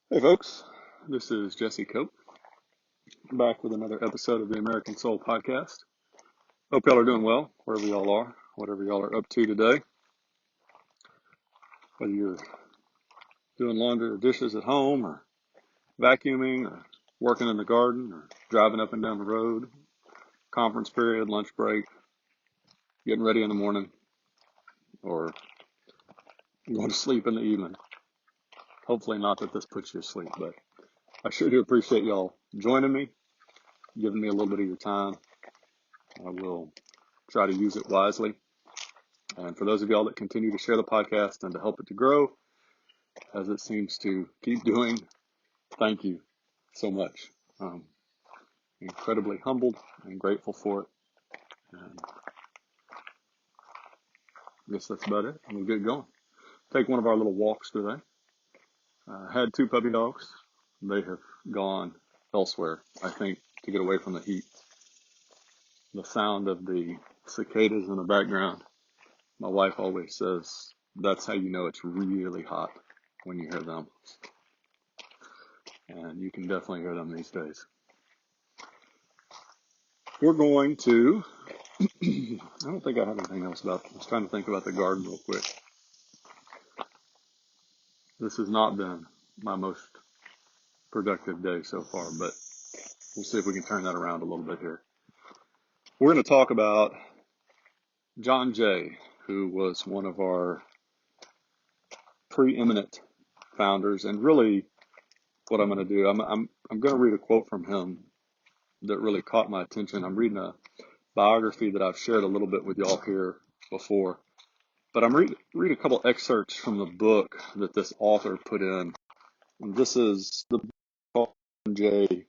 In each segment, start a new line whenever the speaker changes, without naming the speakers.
Hey folks, this is Jesse Cope back with another episode of the American Soul Podcast. Hope y'all are doing well, wherever y'all are, whatever y'all are up to today. Whether you're doing laundry or dishes at home, or vacuuming, or working in the garden, or driving up and down the road, conference period, lunch break, getting ready in the morning, or going to sleep in the evening. Hopefully not that this puts you to sleep, but I sure do appreciate y'all joining me, giving me a little bit of your time. I will try to use it wisely. And for those of y'all that continue to share the podcast and to help it to grow, as it seems to keep doing, thank you so much. Incredibly humbled and grateful for it. And I guess that's about it. We'll get going. Take one of our little walks today. Had two puppy dogs. They have gone elsewhere, I think, to get away from the heat. The sound of the cicadas in the background, my wife always says, that's how you know it's really hot, when you hear them. And you can definitely hear them these days. We're going to, I don't think I have anything else I was trying to think about the garden real quick. This has not been my most productive day so far, but we'll see if we can turn that around a little bit here. We're going to talk about John Jay, who was one of our preeminent founders, and really what I'm going to do, I'm going to read a quote from him that really caught my attention. I'm reading a biography that I've shared a little bit with y'all here before. But I'm read a couple excerpts from the book that this author put in. And this is the book called John Jay,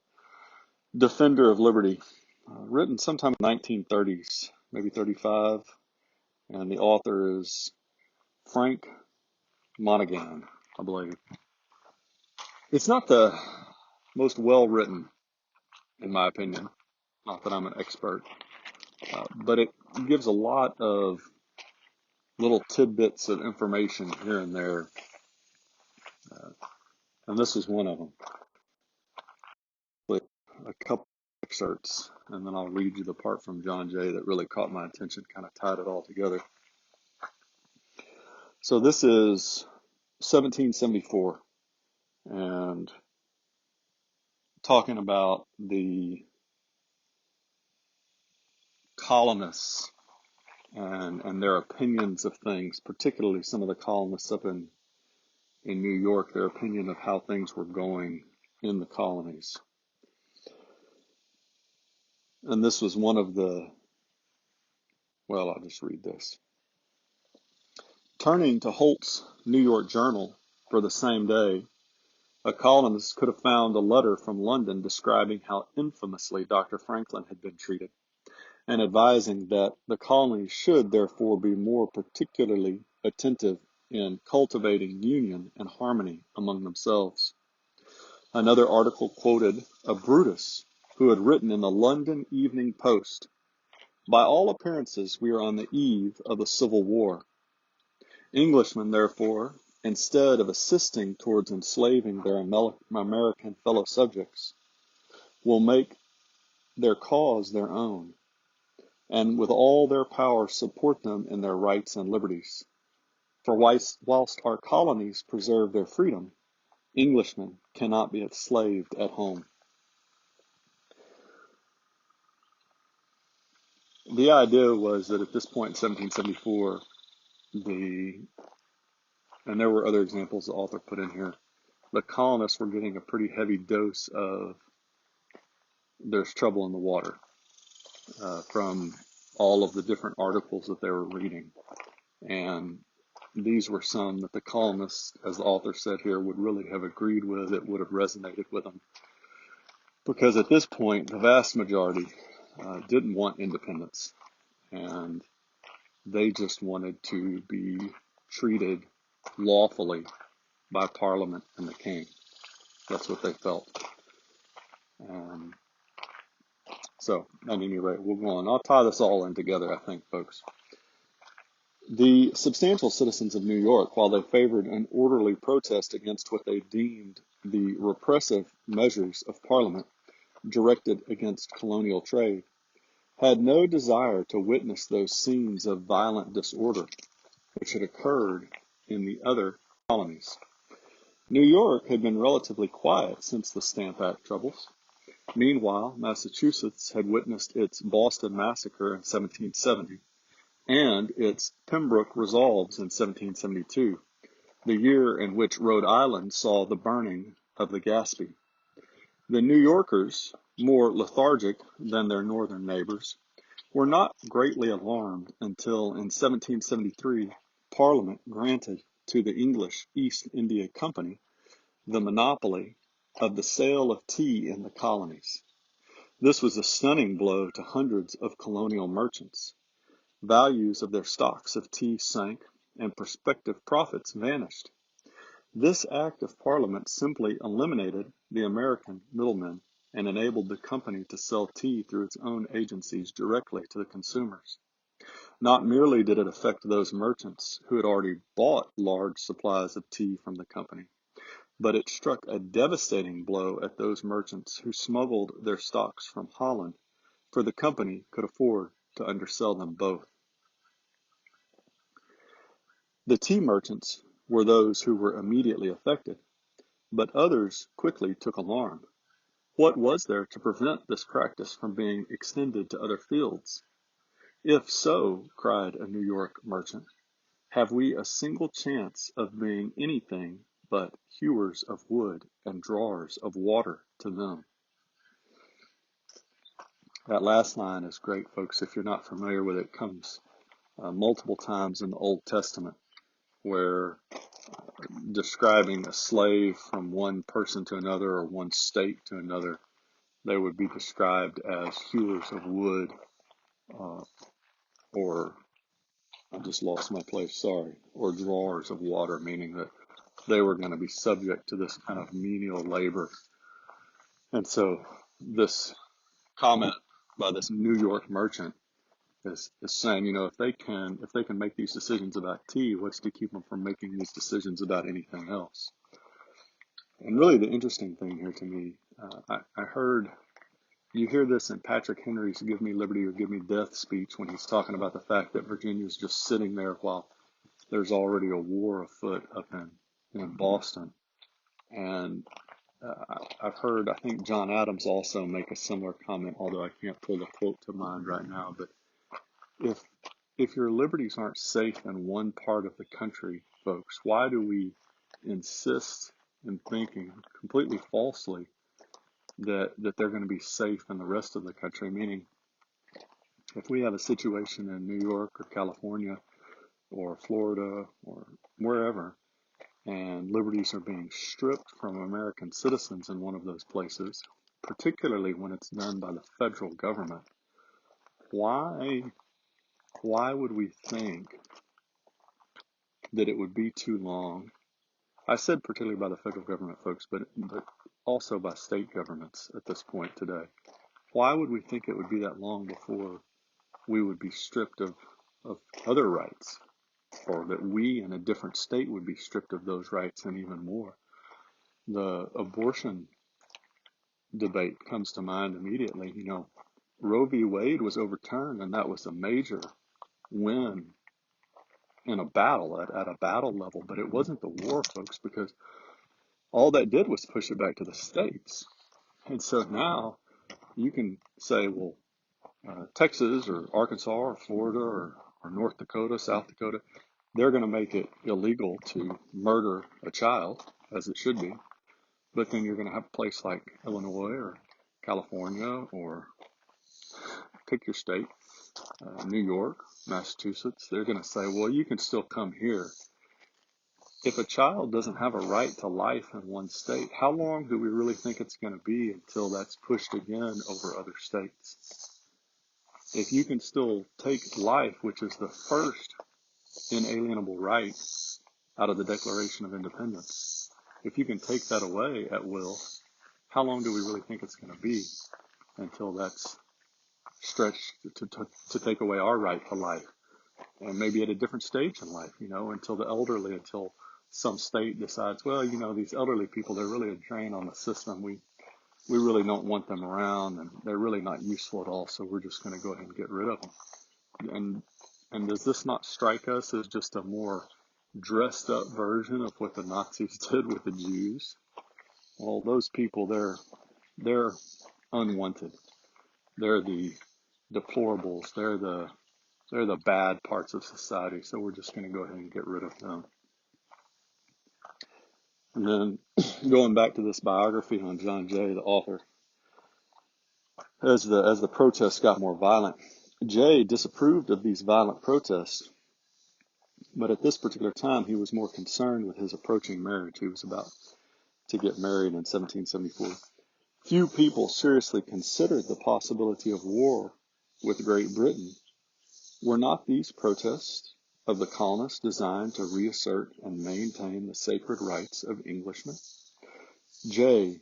Defender of Liberty, written sometime in the 1930s, maybe 35. And the author is Frank Monaghan, I believe. It's not the most well written, in my opinion. Not that I'm an expert, but it gives a lot of little tidbits of information here and there. And this is one of them. With a couple excerpts, and then I'll read you the part from John Jay that really caught my attention, kind of tied it all together. So this is 1774, and talking about the colonists and their opinions of things, particularly some of the colonists up in New York, their opinion of how things were going in the colonies. And this was one of the, well, I'll just read this. Turning to Holt's New York Journal for the same day, a colonist could have found a letter from London describing how infamously Dr. Franklin had been treated, and advising that the colonies should therefore be more particularly attentive in cultivating union and harmony among themselves. Another article quoted a Brutus who had written in the London Evening Post, "By all appearances we are on the eve of a civil war. Englishmen, therefore, instead of assisting towards enslaving their American fellow subjects, will make their cause their own, and with all their power support them in their rights and liberties. For whilst our colonies preserve their freedom, Englishmen cannot be enslaved at home." The idea was that at this point in 1774, and there were other examples the author put in here, the colonists were getting a pretty heavy dose of there's trouble in the water from all of the different articles that they were reading. And these were some that the colonists, as the author said here, would really have agreed with. It would have resonated with them. Because at this point, the vast majority didn't want independence. And they just wanted to be treated lawfully by Parliament and the King. That's what they felt. So, at any rate, we'll go on. I'll tie this all in together, I think, folks. The substantial citizens of New York, while they favored an orderly protest against what they deemed the repressive measures of Parliament directed against colonial trade, had no desire to witness those scenes of violent disorder which had occurred in the other colonies. New York had been relatively quiet since the Stamp Act troubles. Meanwhile, Massachusetts had witnessed its Boston Massacre in 1770 and its Pembroke Resolves in 1772, the year in which Rhode Island saw the burning of the Gaspee. The New Yorkers, more lethargic than their northern neighbors, were not greatly alarmed until in 1773 Parliament granted to the English East India Company the monopoly of the sale of tea in the colonies. This was a stunning blow to hundreds of colonial merchants. Values of their stocks of tea sank, and prospective profits vanished. This act of Parliament simply eliminated the American middlemen and enabled the company to sell tea through its own agencies directly to the consumers. Not merely did it affect those merchants who had already bought large supplies of tea from the company, but it struck a devastating blow at those merchants who smuggled their stocks from Holland, for the company could afford to undersell them both. The tea merchants were those who were immediately affected, but others quickly took alarm. What was there to prevent this practice from being extended to other fields? If so, cried a New York merchant, have we a single chance of being anything but hewers of wood and drawers of water to them? That last line is great, folks. If you're not familiar with it, it comes multiple times in the Old Testament, where describing a slave from one person to another or one state to another, they would be described as hewers of wood, or I just lost my place, sorry, or drawers of water, meaning that they were going to be subject to this kind of menial labor. And so this comment by this New York merchant is saying, if they can make these decisions about tea, what's to keep them from making these decisions about anything else? And really the interesting thing here to me, I heard, you hear this in Patrick Henry's Give Me Liberty or Give Me Death speech when he's talking about the fact that Virginia's just sitting there while there's already a war afoot up in Boston. And I've heard, I think John Adams also make a similar comment, although I can't pull the quote to mind right now. But if your liberties aren't safe in one part of the country, folks, why do we insist in thinking completely falsely that they're going to be safe in the rest of the country? Meaning, if we have a situation in New York or California or Florida or wherever, and liberties are being stripped from American citizens in one of those places, particularly when it's done by the federal government, why would we think that it would be too long? I said particularly by the federal government, folks, but also by state governments at this point today. Why would we think it would be that long before we would be stripped of other rights, or that we in a different state would be stripped of those rights and even more? The abortion debate comes to mind immediately. Roe v. Wade was overturned, and that was a major win in a battle at a battle level, but it wasn't the war, folks, because all that did was push it back to the states. And so now you can say, well, Texas or Arkansas or Florida or North Dakota, South Dakota, they're going to make it illegal to murder a child, as it should be. But then you're going to have a place like Illinois or California, or pick your state, New York, Massachusetts. They're going to say, well, you can still come here. If a child doesn't have a right to life in one state, how long do we really think it's going to be until that's pushed again over other states? If you can still take life, which is the first inalienable right out of the Declaration of Independence, if you can take that away at will, how long do we really think it's going to be until that's stretched to take away our right to life and maybe at a different stage in life, until the elderly, until some state decides, well, these elderly people, they're really a drain on the system. We really don't want them around, and they're really not useful at all. So we're just going to go ahead and get rid of them. And does this not strike us as just a more dressed up version of what the Nazis did with the Jews? Well, those people, they're unwanted. They're the deplorables. They're the bad parts of society. So we're just going to go ahead and get rid of them. And then going back to this biography on John Jay, the author, as the protests got more violent, Jay disapproved of these violent protests, but at this particular time he was more concerned with his approaching marriage. He was about to get married in 1774. Few people seriously considered the possibility of war with Great Britain. Were not these protests of the colonists designed to reassert and maintain the sacred rights of Englishmen? Jay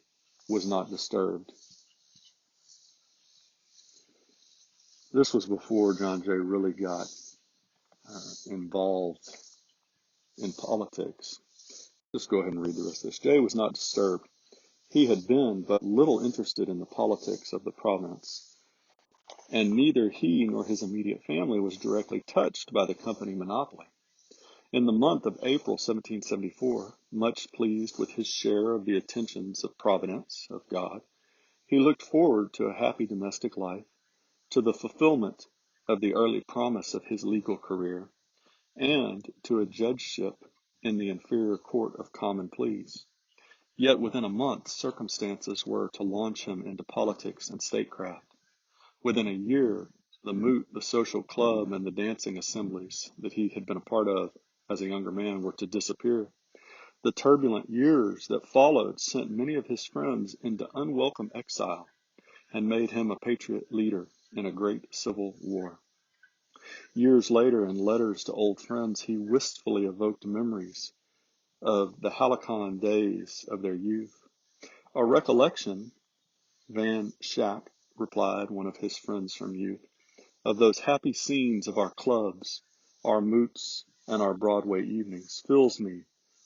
was not disturbed. This was before John Jay really got involved in politics. Just go ahead and read the rest of this. Jay was not disturbed. He had been but little interested in the politics of the province, and neither he nor his immediate family was directly touched by the company monopoly. In the month of April 1774, much pleased with his share of the attentions of Providence, of God, he looked forward to a happy domestic life, to the fulfillment of the early promise of his legal career, and to a judgeship in the inferior court of common pleas. Yet within a month, circumstances were to launch him into politics and statecraft. Within a year, the moot, the social club, and the dancing assemblies that he had been a part of as a younger man were to disappear. The turbulent years that followed sent many of his friends into unwelcome exile and made him a patriot leader in a great civil war. Years later, in letters to old friends, he wistfully evoked memories of the halcyon days of their youth. A recollection, Van Schack replied, one of his friends from youth, of those happy scenes of our clubs, our moots, and our Broadway evenings fills me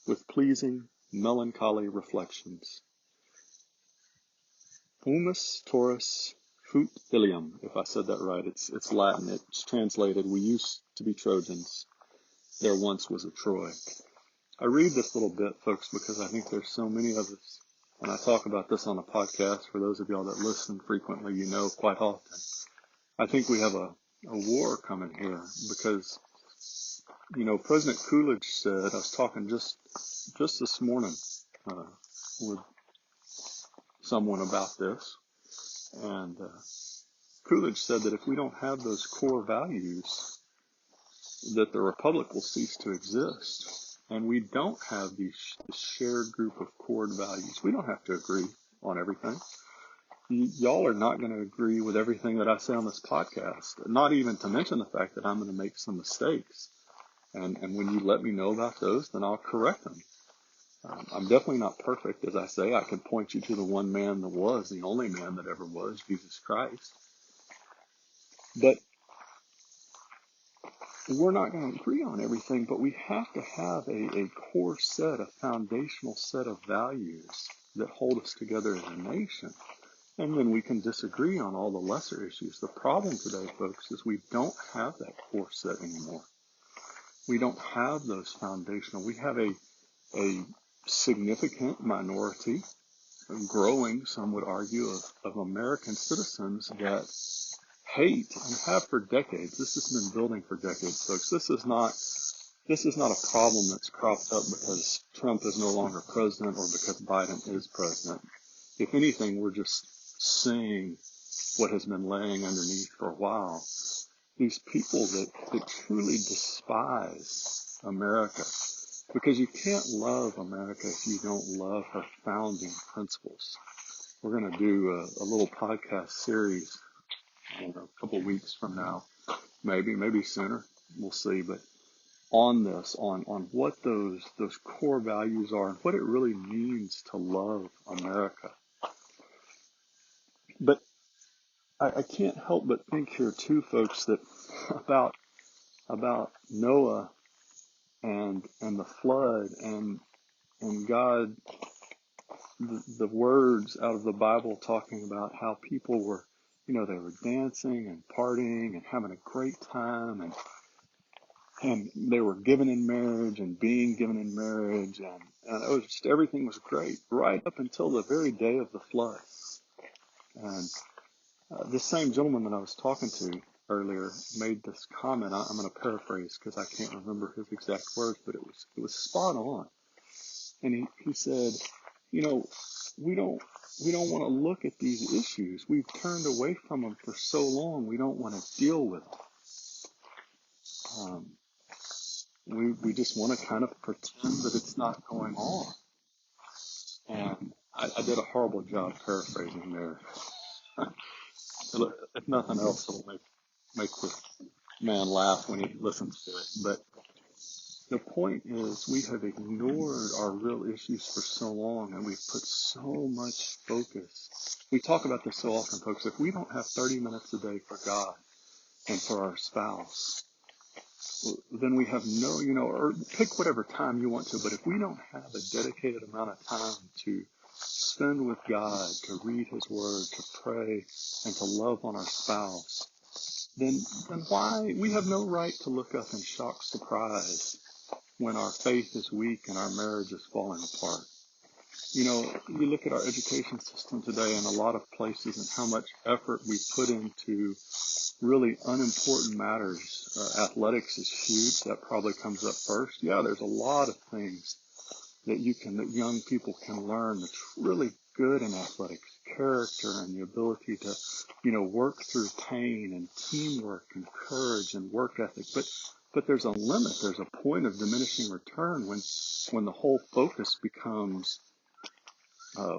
with pleasing, melancholy reflections. Humus Taurus Fut Ilium, if I said that right. It's Latin. It's translated, we used to be Trojans. There once was a Troy. I read this little bit, folks, because I think there's so many of us. And I talk about this on a podcast. For those of y'all that listen frequently, quite often. I think we have a war coming here because, President Coolidge said, I was talking just this morning with someone about this, and Coolidge said that if we don't have those core values, that the republic will cease to exist. And we don't have this shared group of core values. We don't have to agree on everything. Y'all are not going to agree with everything that I say on this podcast, not even to mention the fact that I'm going to make some mistakes. And when you let me know about those, then I'll correct them. I'm definitely not perfect, as I say. I can point you to the one man that was, the only man that ever was, Jesus Christ. But we're not going to agree on everything, but we have to have a core set, a foundational set of values that hold us together as a nation. And then we can disagree on all the lesser issues. The problem today, folks, is we don't have that core set anymore. We don't have those foundational. We have a significant minority, growing, some would argue, of American citizens that hate and have for decades. This has been building for decades, folks. This is not a problem that's cropped up because Trump is no longer president or because Biden is president. If anything, we're just seeing what has been laying underneath for a while. These people that truly despise America, because you can't love America if you don't love her founding principles. We're going to do a little podcast series a couple of weeks from now, maybe sooner. We'll see. But on this, on what those core values are and what it really means to love America. But I can't help but think here too, folks, that about about Noah and the flood and God, the words out of the Bible talking about how people were, they were dancing and partying and having a great time, and they were given in marriage and being given in marriage, and it was just, everything was great right up until the very day of the flood. And this same gentleman that I was talking to earlier made this comment. I'm going to paraphrase because I can't remember his exact words, but it was spot on. And he said, you know, we don't want to look at these issues. We've turned away from them for so long. We don't want to deal with them. We just want to kind of pretend that it's not going on. And I did a horrible job paraphrasing there. If nothing else, it'll make this man laugh when he listens to it. But the point is, we have ignored our real issues for so long, and we've put so much focus. We talk about this so often, folks. If we don't have 30 minutes a day for God and for our spouse, then we have no, or pick whatever time you want to, but if we don't have a dedicated amount of time to spend with God, to read His Word, to pray, and to love on our spouse, then why? We have no right to look up in shocked surprise when our faith is weak and our marriage is falling apart. You look at our education system today in a lot of places and how much effort we put into really unimportant matters. Athletics is huge. That probably comes up first. Yeah, there's a lot of things that young people can learn that's really good in athletics. Character and the ability to, work through pain and teamwork and courage and work ethic. But there's a limit. There's a point of diminishing return when the whole focus becomes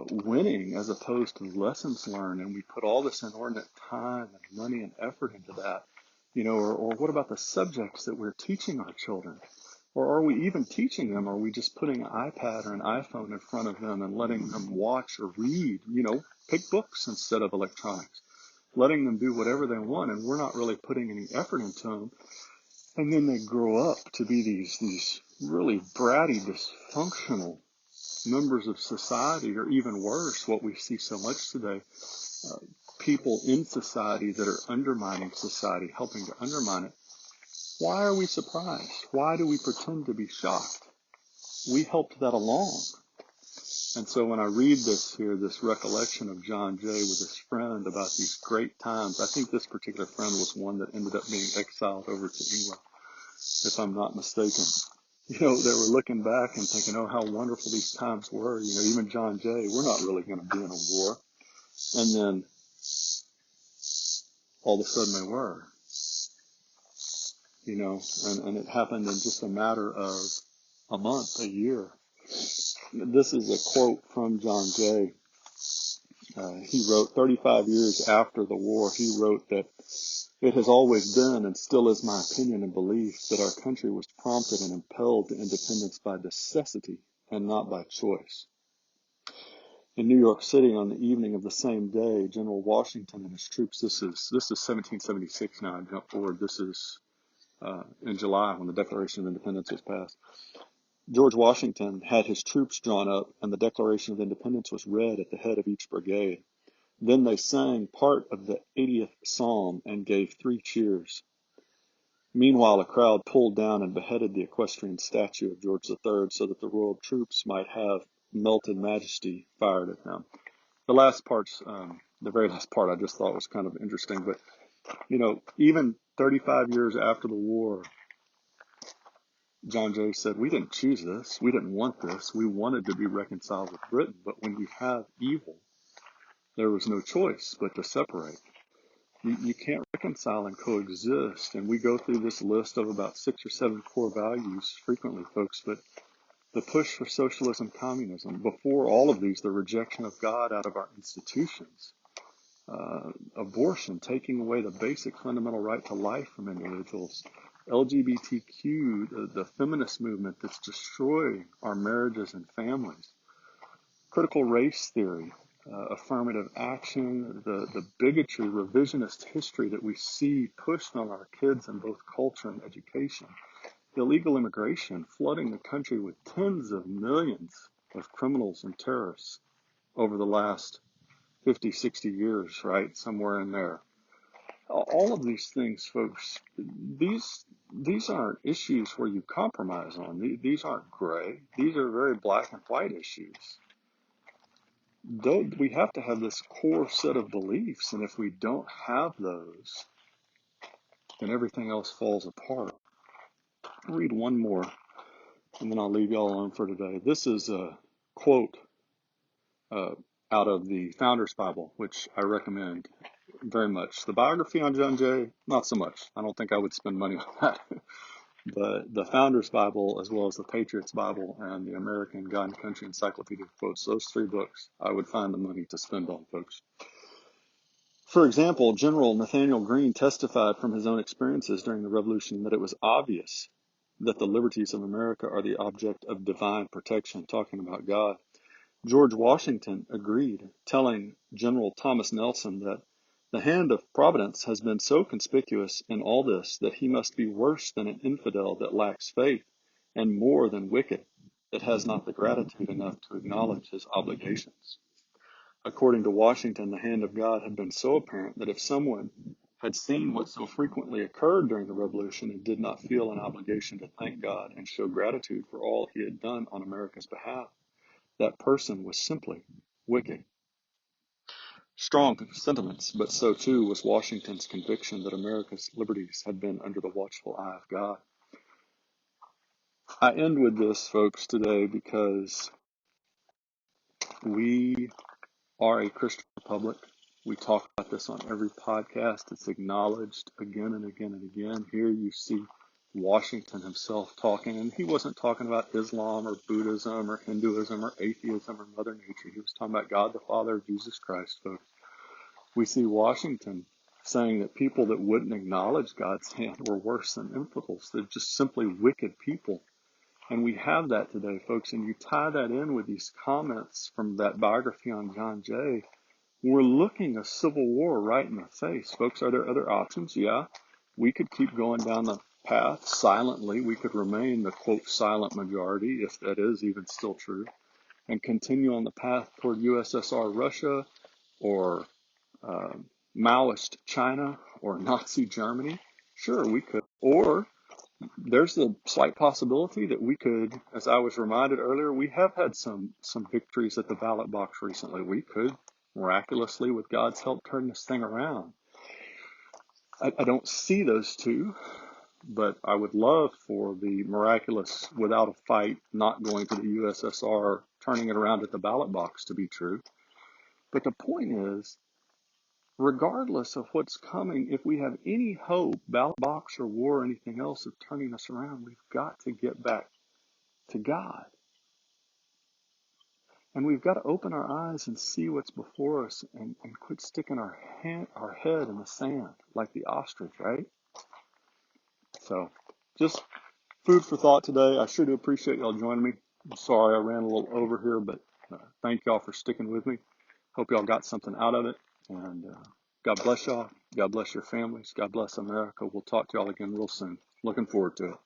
winning as opposed to lessons learned, and we put all this inordinate time and money and effort into that. Or what about the subjects that we're teaching our children? Or are we even teaching them? Or are we just putting an iPad or an iPhone in front of them and letting them watch or read, pick books instead of electronics, letting them do whatever they want, and we're not really putting any effort into them. And then they grow up to be these really bratty, dysfunctional members of society, or even worse, what we see so much today, people in society that are undermining society, helping to undermine it. Why are we surprised? Why do we pretend to be shocked? We helped that along. And so when I read this recollection of John Jay with his friend about these great times, I think this particular friend was one that ended up being exiled over to England, if I'm not mistaken. They were looking back and thinking, oh, how wonderful these times were. Even John Jay, we're not really going to be in a war. And then all of a sudden they were, and it happened in just a matter of a month, a year. This is a quote from John Jay. He wrote, 35 years after the war, he wrote that it has always been and still is my opinion and belief that our country was prompted and impelled to independence by necessity and not by choice. In New York City on the evening of the same day, General Washington and his troops, this is 1776 now, I jump forward, this is in July when the Declaration of Independence was passed. George Washington had his troops drawn up and the Declaration of Independence was read at the head of each brigade. Then they sang part of the 80th Psalm and gave 3 cheers. Meanwhile, a crowd pulled down and beheaded the equestrian statue of George III so that the royal troops might have melted majesty fired at them. The very last part I just thought was kind of interesting, but, even 35 years after the war, John Jay said, we didn't choose this. We didn't want this. We wanted to be reconciled with Britain, but when you have evil, there was no choice but to separate. You can't reconcile and coexist. And we go through this list of about 6 or 7 core values frequently, folks, but the push for socialism, communism, before all of these, the rejection of God out of our institutions, abortion, taking away the basic fundamental right to life from individuals, LGBTQ, the feminist movement that's destroying our marriages and families, critical race theory, affirmative action, the bigotry, revisionist history that we see pushed on our kids in both culture and education, illegal immigration flooding the country with tens of millions of criminals and terrorists over the last 50, 60 years, right? Somewhere in there. All of these things, folks, these aren't issues where you compromise on. These aren't gray. These are very black and white issues. Though we have to have this core set of beliefs, and if we don't have those, then everything else falls apart. I'll read one more, and then I'll leave y'all alone for today. This is a quote uh, out of the Founders Bible, which I recommend very much. The biography on John Jay, not so much. I don't think I would spend money on that. But the Founders Bible, as well as the Patriots Bible and the American God and Country Encyclopedia of Quotes, those three books, I would find the money to spend on, folks. For example, General Nathanael Greene testified from his own experiences during the Revolution that it was obvious that the liberties of America are the object of divine protection, talking about God. George Washington agreed, telling General Thomas Nelson that the hand of Providence has been so conspicuous in all this that he must be worse than an infidel that lacks faith, and more than wicked that has not the gratitude enough to acknowledge his obligations. According to Washington, the hand of God had been so apparent that if someone had seen what so frequently occurred during the Revolution and did not feel an obligation to thank God and show gratitude for all he had done on America's behalf, that person was simply wicked. Strong sentiments, but so too was Washington's conviction that America's liberties had been under the watchful eye of God. I end with this, folks, today because we are a Christian republic. We talk about this on every podcast. It's acknowledged again and again and again. Here you see Washington himself talking, and he wasn't talking about Islam or Buddhism or Hinduism or atheism or Mother Nature. He was talking about God the Father, Jesus Christ, folks. We see Washington saying that people that wouldn't acknowledge God's hand were worse than infidels. They're just simply wicked people. And we have that today, folks. And you tie that in with these comments from that biography on John Jay. We're looking a civil war right in the face. Folks, are there other options? Yeah. We could keep going down the path silently. We could remain the, quote, silent majority, if that is even still true, and continue on the path toward USSR Russia or Maoist China or Nazi Germany. Sure, we could. Or there's the slight possibility that we could, as I was reminded earlier, we have had some victories at the ballot box recently. We could miraculously, with God's help, turn this thing around. I don't see those two, but I would love for the miraculous, without a fight, not going to the USSR, turning it around at the ballot box to be true. But the point is, regardless of what's coming, if we have any hope, ballot box or war or anything else, of turning us around, we've got to get back to God. And we've got to open our eyes and see what's before us and quit sticking our head in the sand like the ostrich, right? So just food for thought today. I sure do appreciate y'all joining me. I'm sorry I ran a little over here, but thank y'all for sticking with me. Hope y'all got something out of it. And God bless y'all. God bless your families. God bless America. We'll talk to y'all again real soon. Looking forward to it.